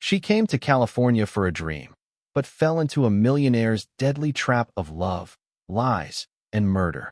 She came to California for a dream, but fell into a millionaire's deadly trap of love, lies, and murder.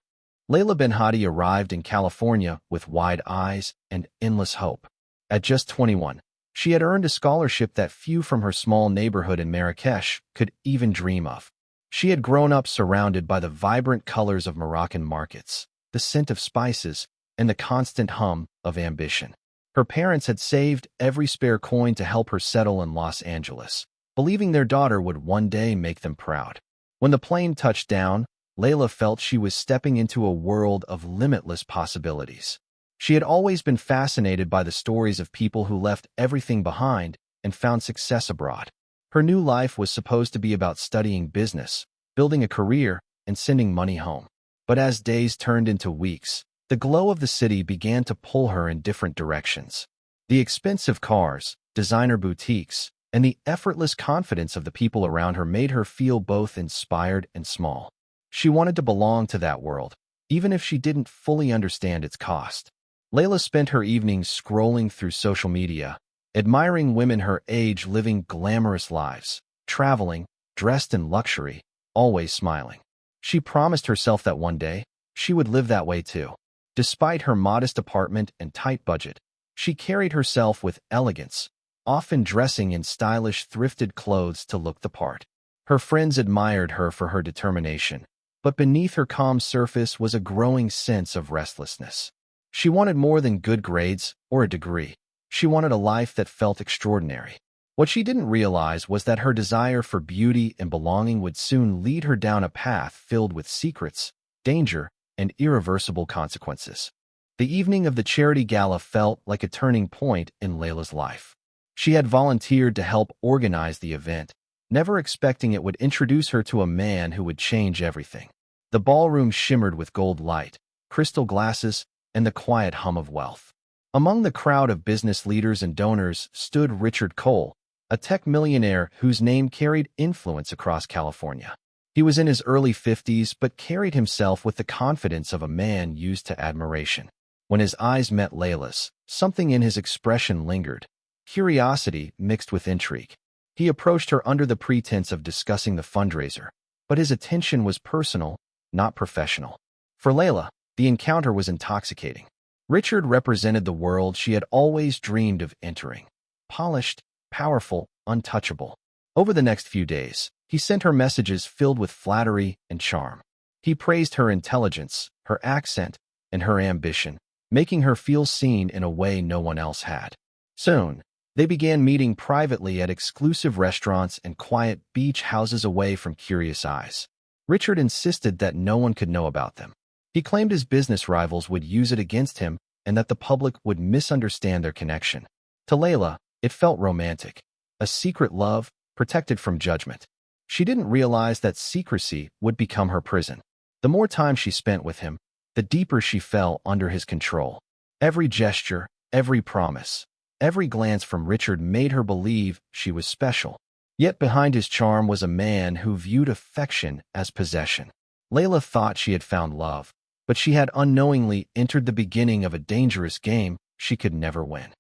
Layla Benhadi arrived in California with wide eyes and endless hope. At just 21, she had earned a scholarship that few from her small neighborhood in Marrakesh could even dream of. She had grown up surrounded by the vibrant colors of Moroccan markets, the scent of spices, and the constant hum of ambition. Her parents had saved every spare coin to help her settle in Los Angeles, believing their daughter would one day make them proud. When the plane touched down, Layla felt she was stepping into a world of limitless possibilities. She had always been fascinated by the stories of people who left everything behind and found success abroad. Her new life was supposed to be about studying business, building a career, and sending money home. But as days turned into weeks, the glow of the city began to pull her in different directions. The expensive cars, designer boutiques, and the effortless confidence of the people around her made her feel both inspired and small. She wanted to belong to that world, even if she didn't fully understand its cost. Layla spent her evenings scrolling through social media, admiring women her age living glamorous lives, traveling, dressed in luxury, always smiling. She promised herself that one day, she would live that way too. Despite her modest apartment and tight budget, she carried herself with elegance, often dressing in stylish thrifted clothes to look the part. Her friends admired her for her determination, but beneath her calm surface was a growing sense of restlessness. She wanted more than good grades or a degree. She wanted a life that felt extraordinary. What she didn't realize was that her desire for beauty and belonging would soon lead her down a path filled with secrets, danger, and irreversible consequences. The evening of the charity gala felt like a turning point in Layla's life. She had volunteered to help organize the event, never expecting it would introduce her to a man who would change everything. The ballroom shimmered with gold light, crystal glasses, and the quiet hum of wealth. Among the crowd of business leaders and donors stood Richard Cole, a tech millionaire whose name carried influence across California. He was in his early 50s but carried himself with the confidence of a man used to admiration. When his eyes met Layla's, something in his expression lingered, curiosity mixed with intrigue. He approached her under the pretense of discussing the fundraiser, but his attention was personal, not professional. For Layla, the encounter was intoxicating. Richard represented the world she had always dreamed of entering. Polished, powerful, untouchable. Over the next few days, he sent her messages filled with flattery and charm. He praised her intelligence, her accent, and her ambition, making her feel seen in a way no one else had. Soon, they began meeting privately at exclusive restaurants and quiet beach houses away from curious eyes. Richard insisted that no one could know about them. He claimed his business rivals would use it against him and that the public would misunderstand their connection. To Layla, it felt romantic, a secret love protected from judgment. She didn't realize that secrecy would become her prison. The more time she spent with him, the deeper she fell under his control. Every gesture, every promise, every glance from Richard made her believe she was special. Yet behind his charm was a man who viewed affection as possession. Layla thought she had found love, but she had unknowingly entered the beginning of a dangerous game she could never win.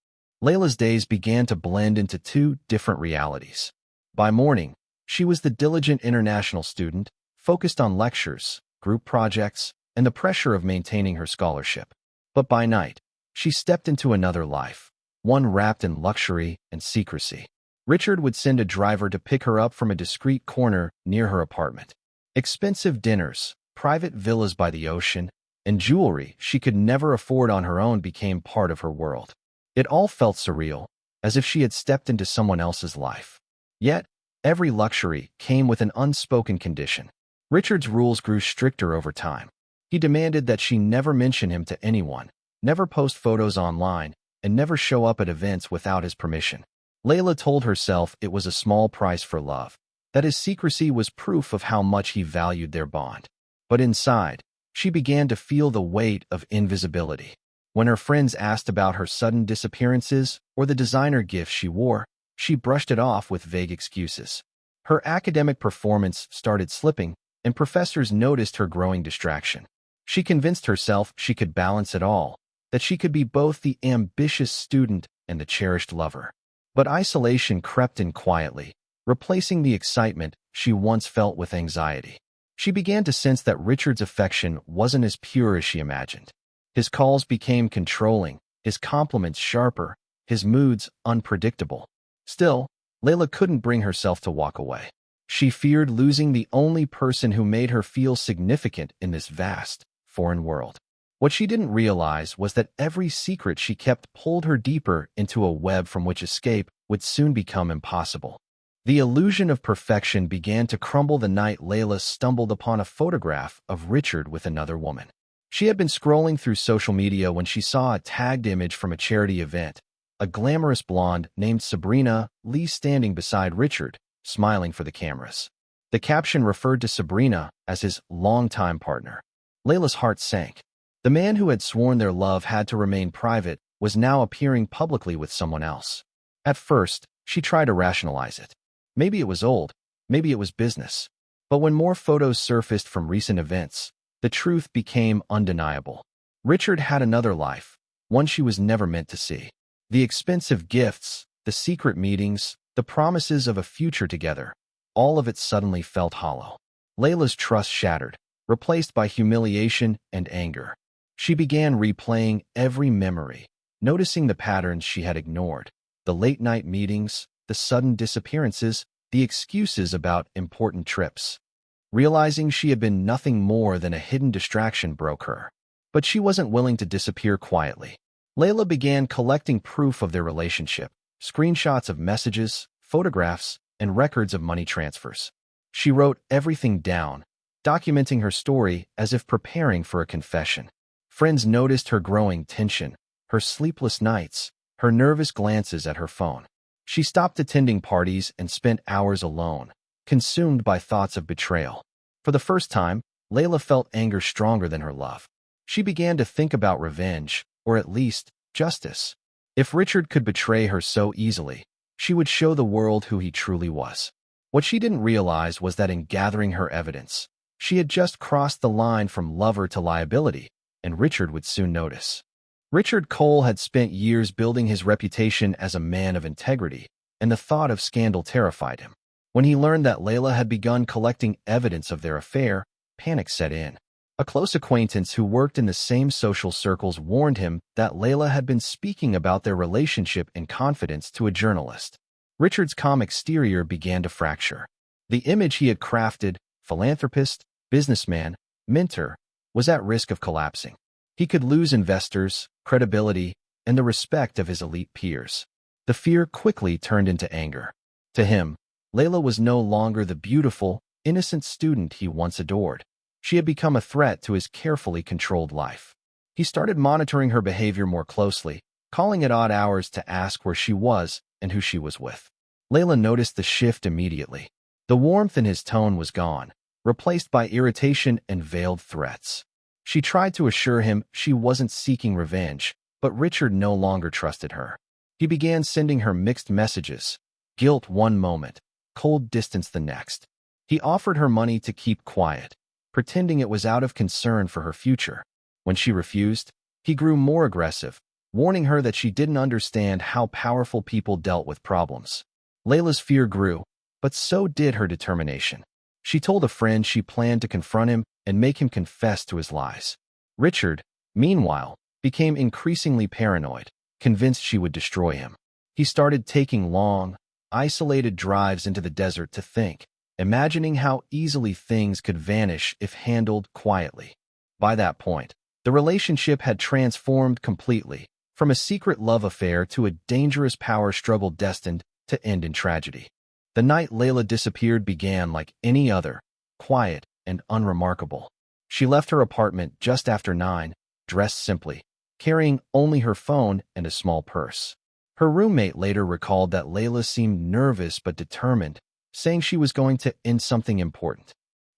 Layla's days began to blend into two different realities. By morning, she was the diligent international student, focused on lectures, group projects, and the pressure of maintaining her scholarship. But by night, she stepped into another life, one wrapped in luxury and secrecy. Richard would send a driver to pick her up from a discreet corner near her apartment. Expensive dinners, private villas by the ocean, and jewelry she could never afford on her own became part of her world. It all felt surreal, as if she had stepped into someone else's life. Yet, every luxury came with an unspoken condition. Richard's rules grew stricter over time. He demanded that she never mention him to anyone, never post photos online, and never show up at events without his permission. Layla told herself it was a small price for love, that his secrecy was proof of how much he valued their bond. But inside, she began to feel the weight of invisibility. When her friends asked about her sudden disappearances or the designer gifts she wore, she brushed it off with vague excuses. Her academic performance started slipping, and professors noticed her growing distraction. She convinced herself she could balance it all, that she could be both the ambitious student and the cherished lover. But isolation crept in quietly, replacing the excitement she once felt with anxiety. She began to sense that Richard's affection wasn't as pure as she imagined. His calls became controlling, his compliments sharper, his moods unpredictable. Still, Layla couldn't bring herself to walk away. She feared losing the only person who made her feel significant in this vast, foreign world. What she didn't realize was that every secret she kept pulled her deeper into a web from which escape would soon become impossible. The illusion of perfection began to crumble the night Layla stumbled upon a photograph of Richard with another woman. She had been scrolling through social media when she saw a tagged image from a charity event, a glamorous blonde named Sabrina Lee standing beside Richard, smiling for the cameras. The caption referred to Sabrina as his longtime partner. Layla's heart sank. The man who had sworn their love had to remain private was now appearing publicly with someone else. At first, she tried to rationalize it. Maybe it was old, maybe it was business. But when more photos surfaced from recent events, the truth became undeniable. Richard had another life, one she was never meant to see. The expensive gifts, the secret meetings, the promises of a future together, all of it suddenly felt hollow. Layla's trust shattered, replaced by humiliation and anger. She began replaying every memory, noticing the patterns she had ignored. The late-night meetings, the sudden disappearances, the excuses about important trips. Realizing she had been nothing more than a hidden distraction broke her. But she wasn't willing to disappear quietly. Layla began collecting proof of their relationship, screenshots of messages, photographs, and records of money transfers. She wrote everything down, documenting her story as if preparing for a confession. Friends noticed her growing tension, her sleepless nights, her nervous glances at her phone. She stopped attending parties and spent hours alone, consumed by thoughts of betrayal. For the first time, Layla felt anger stronger than her love. She began to think about revenge, or at least, justice. If Richard could betray her so easily, she would show the world who he truly was. What she didn't realize was that in gathering her evidence, she had just crossed the line from lover to liability, and Richard would soon notice. Richard Cole had spent years building his reputation as a man of integrity, and the thought of scandal terrified him. When he learned that Layla had begun collecting evidence of their affair, panic set in. A close acquaintance who worked in the same social circles warned him that Layla had been speaking about their relationship in confidence to a journalist. Richard's calm exterior began to fracture. The image he had crafted, philanthropist, businessman, mentor, was at risk of collapsing. He could lose investors, credibility, and the respect of his elite peers. The fear quickly turned into anger. To him, Layla was no longer the beautiful, innocent student he once adored. She had become a threat to his carefully controlled life. He started monitoring her behavior more closely, calling at odd hours to ask where she was and who she was with. Layla noticed the shift immediately. The warmth in his tone was gone, replaced by irritation and veiled threats. She tried to assure him she wasn't seeking revenge, but Richard no longer trusted her. He began sending her mixed messages, guilt one moment, cold distance the next. He offered her money to keep quiet, pretending it was out of concern for her future. When she refused, he grew more aggressive, warning her that she didn't understand how powerful people dealt with problems. Layla's fear grew, but so did her determination. She told a friend she planned to confront him and make him confess to his lies. Richard, meanwhile, became increasingly paranoid, convinced she would destroy him. He started taking long, isolated drives into the desert to think, imagining how easily things could vanish if handled quietly. By that point, the relationship had transformed completely, from a secret love affair to a dangerous power struggle destined to end in tragedy. The night Layla disappeared began like any other, quiet and unremarkable. She left her apartment just after 9, dressed simply, carrying only her phone and a small purse. Her roommate later recalled that Layla seemed nervous but determined, saying she was going to end something important.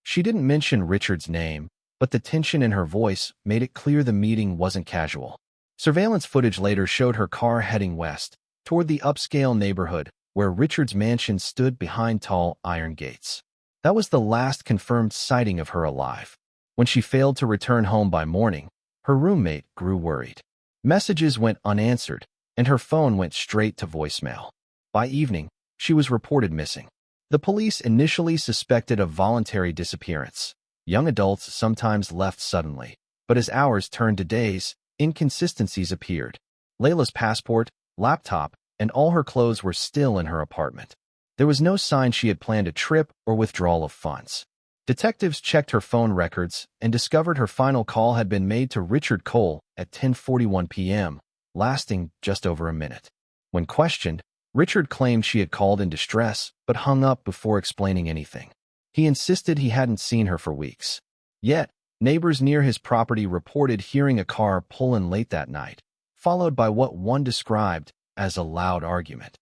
She didn't mention Richard's name, but the tension in her voice made it clear the meeting wasn't casual. Surveillance footage later showed her car heading west, toward the upscale neighborhood, where Richard's mansion stood behind tall iron gates. That was the last confirmed sighting of her alive. When she failed to return home by morning, her roommate grew worried. Messages went unanswered, and her phone went straight to voicemail. By evening, she was reported missing. The police initially suspected a voluntary disappearance. Young adults sometimes left suddenly, but as hours turned to days, inconsistencies appeared. Layla's passport, laptop, and all her clothes were still in her apartment. There was no sign she had planned a trip or withdrawal of funds. Detectives checked her phone records and discovered her final call had been made to Richard Cole at 10:41 p.m., lasting just over a minute. When questioned, Richard claimed she had called in distress but hung up before explaining anything. He insisted he hadn't seen her for weeks. Yet, neighbors near his property reported hearing a car pull in late that night, followed by what one described as a loud argument.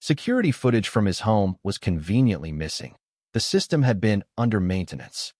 Security footage from his home was conveniently missing. The system had been under maintenance.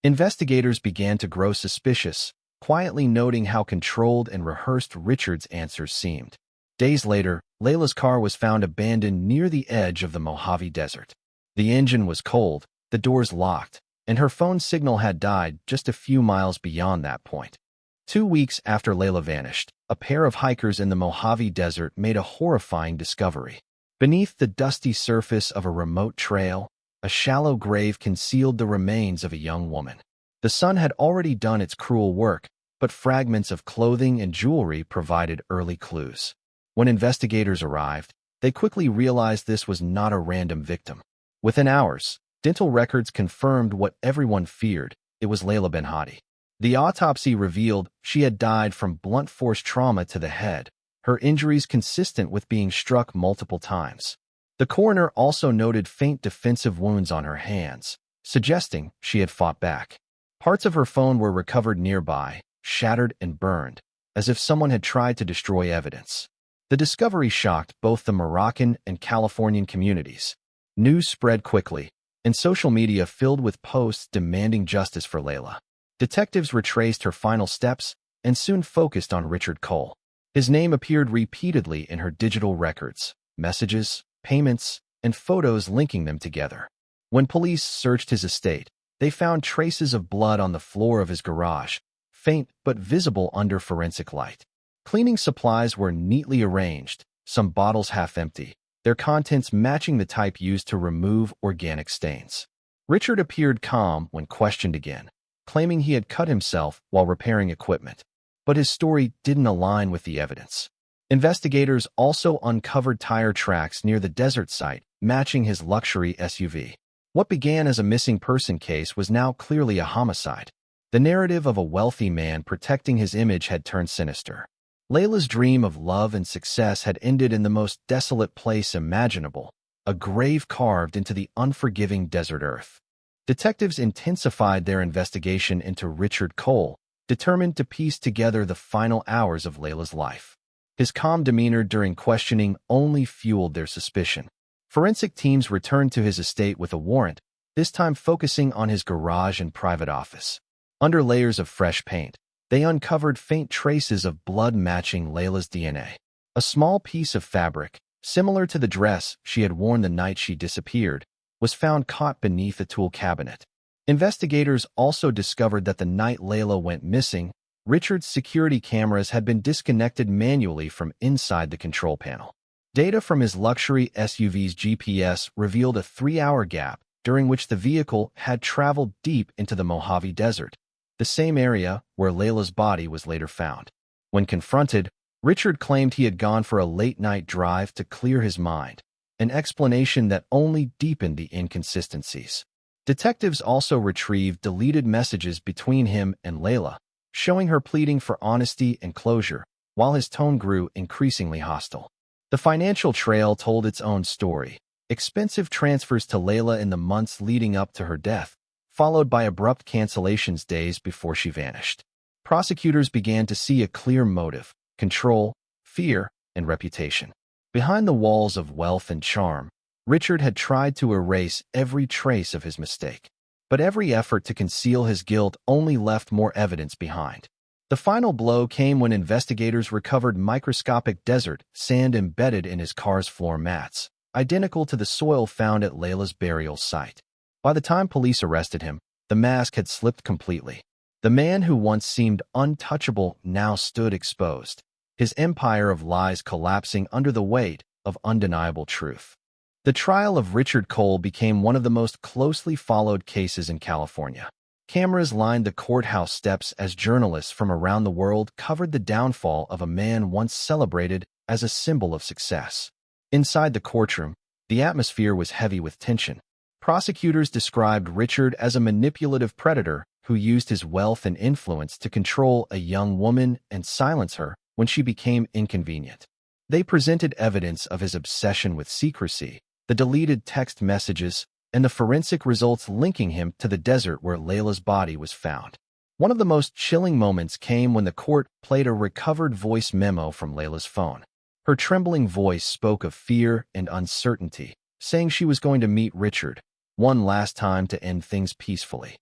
Investigators began to grow suspicious, quietly noting how controlled and rehearsed Richard's answers seemed. Days later, Layla's car was found abandoned near the edge of the Mojave Desert. The engine was cold, the doors locked, and her phone signal had died just a few miles beyond that point. 2 weeks after Layla vanished, a pair of hikers in the Mojave Desert made a horrifying discovery. Beneath the dusty surface of a remote trail, a shallow grave concealed the remains of a young woman. The sun had already done its cruel work, but fragments of clothing and jewelry provided early clues. When investigators arrived, they quickly realized this was not a random victim. Within hours, dental records confirmed what everyone feared: it was Layla Benhadi. The autopsy revealed she had died from blunt force trauma to the head, her injuries consistent with being struck multiple times. The coroner also noted faint defensive wounds on her hands, suggesting she had fought back. Parts of her phone were recovered nearby, shattered and burned, as if someone had tried to destroy evidence. The discovery shocked both the Moroccan and Californian communities. News spread quickly, and social media filled with posts demanding justice for Layla. Detectives retraced her final steps and soon focused on Richard Cole. His name appeared repeatedly in her digital records, messages, payments, and photos linking them together. When police searched his estate, they found traces of blood on the floor of his garage, faint but visible under forensic light. Cleaning supplies were neatly arranged, some bottles half empty, their contents matching the type used to remove organic stains. Richard appeared calm when questioned again, claiming he had cut himself while repairing equipment. But his story didn't align with the evidence. Investigators also uncovered tire tracks near the desert site, matching his luxury SUV. What began as a missing person case was now clearly a homicide. The narrative of a wealthy man protecting his image had turned sinister. Layla's dream of love and success had ended in the most desolate place imaginable, a grave carved into the unforgiving desert earth. Detectives intensified their investigation into Richard Cole, determined to piece together the final hours of Layla's life. His calm demeanor during questioning only fueled their suspicion. Forensic teams returned to his estate with a warrant, this time focusing on his garage and private office. Under layers of fresh paint, they uncovered faint traces of blood matching Layla's DNA. A small piece of fabric, similar to the dress she had worn the night she disappeared, was found caught beneath a tool cabinet. Investigators also discovered that the night Layla went missing, Richard's security cameras had been disconnected manually from inside the control panel. Data from his luxury SUV's GPS revealed a 3-hour gap during which the vehicle had traveled deep into the Mojave Desert, the same area where Layla's body was later found. When confronted, Richard claimed he had gone for a late-night drive to clear his mind, an explanation that only deepened the inconsistencies. Detectives also retrieved deleted messages between him and Layla, showing her pleading for honesty and closure, while his tone grew increasingly hostile. The financial trail told its own story: expensive transfers to Layla in the months leading up to her death, followed by abrupt cancellations days before she vanished. Prosecutors began to see a clear motive: control, fear, and reputation. Behind the walls of wealth and charm, Richard had tried to erase every trace of his mistake. But every effort to conceal his guilt only left more evidence behind. The final blow came when investigators recovered microscopic desert sand embedded in his car's floor mats, identical to the soil found at Layla's burial site. By the time police arrested him, the mask had slipped completely. The man who once seemed untouchable now stood exposed, his empire of lies collapsing under the weight of undeniable truth. The trial of Richard Cole became one of the most closely followed cases in California. Cameras lined the courthouse steps as journalists from around the world covered the downfall of a man once celebrated as a symbol of success. Inside the courtroom, the atmosphere was heavy with tension. Prosecutors described Richard as a manipulative predator who used his wealth and influence to control a young woman and silence her when she became inconvenient. They presented evidence of his obsession with secrecy, the deleted text messages, and the forensic results linking him to the desert where Layla's body was found. One of the most chilling moments came when the court played a recovered voice memo from Layla's phone. Her trembling voice spoke of fear and uncertainty, saying she was going to meet Richard one last time to end things peacefully.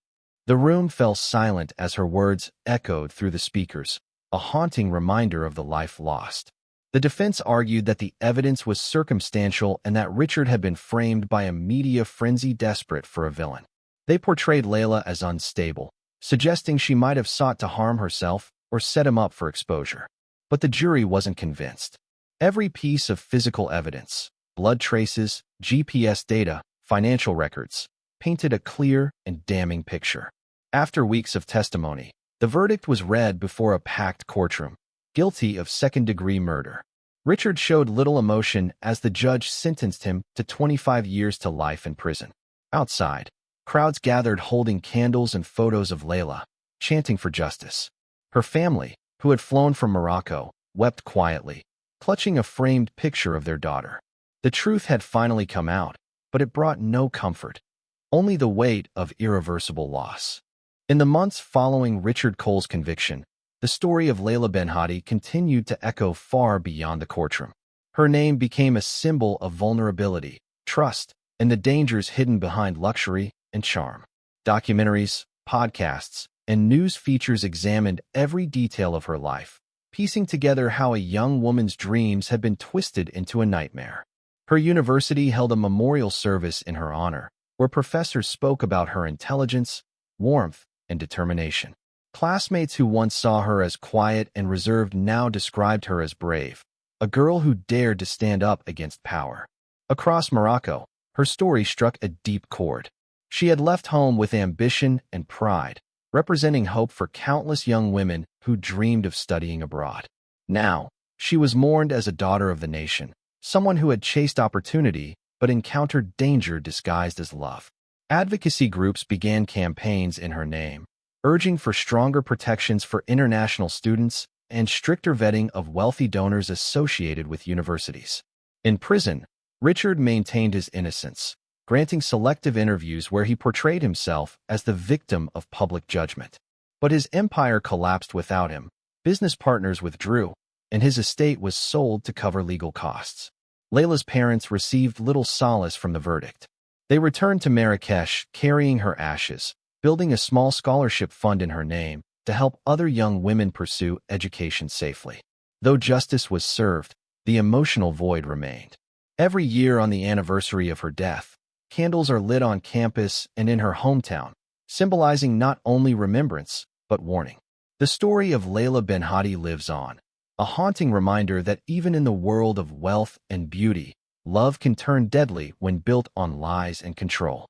The room fell silent as her words echoed through the speakers, a haunting reminder of the life lost. The defense argued that the evidence was circumstantial and that Richard had been framed by a media frenzy desperate for a villain. They portrayed Layla as unstable, suggesting she might have sought to harm herself or set him up for exposure. But the jury wasn't convinced. Every piece of physical evidence, blood traces, GPS data, financial records, painted a clear and damning picture. After weeks of testimony, the verdict was read before a packed courtroom. Guilty of second-degree murder. Richard showed little emotion as the judge sentenced him to 25 years to life in prison. Outside, crowds gathered holding candles and photos of Layla, chanting for justice. Her family, who had flown from Morocco, wept quietly, clutching a framed picture of their daughter. The truth had finally come out, but it brought no comfort, only the weight of irreversible loss. In the months following Richard Cole's conviction, the story of Layla Benhadi continued to echo far beyond the courtroom. Her name became a symbol of vulnerability, trust, and the dangers hidden behind luxury and charm. Documentaries, podcasts, and news features examined every detail of her life, piecing together how a young woman's dreams had been twisted into a nightmare. Her university held a memorial service in her honor, where professors spoke about her intelligence, warmth, and determination. Classmates who once saw her as quiet and reserved now described her as brave, a girl who dared to stand up against power. Across Morocco, her story struck a deep chord. She had left home with ambition and pride, representing hope for countless young women who dreamed of studying abroad. Now, she was mourned as a daughter of the nation, someone who had chased opportunity but encountered danger disguised as love. Advocacy groups began campaigns in her name, urging for stronger protections for international students and stricter vetting of wealthy donors associated with universities. In prison, Richard maintained his innocence, granting selective interviews where he portrayed himself as the victim of public judgment. But his empire collapsed without him, business partners withdrew, and his estate was sold to cover legal costs. Layla's parents received little solace from the verdict. They returned to Marrakesh carrying her ashes, building a small scholarship fund in her name to help other young women pursue education safely. Though justice was served, the emotional void remained. Every year on the anniversary of her death, candles are lit on campus and in her hometown, symbolizing not only remembrance, but warning. The story of Layla Benhadi lives on, a haunting reminder that even in the world of wealth and beauty, love can turn deadly when built on lies and control.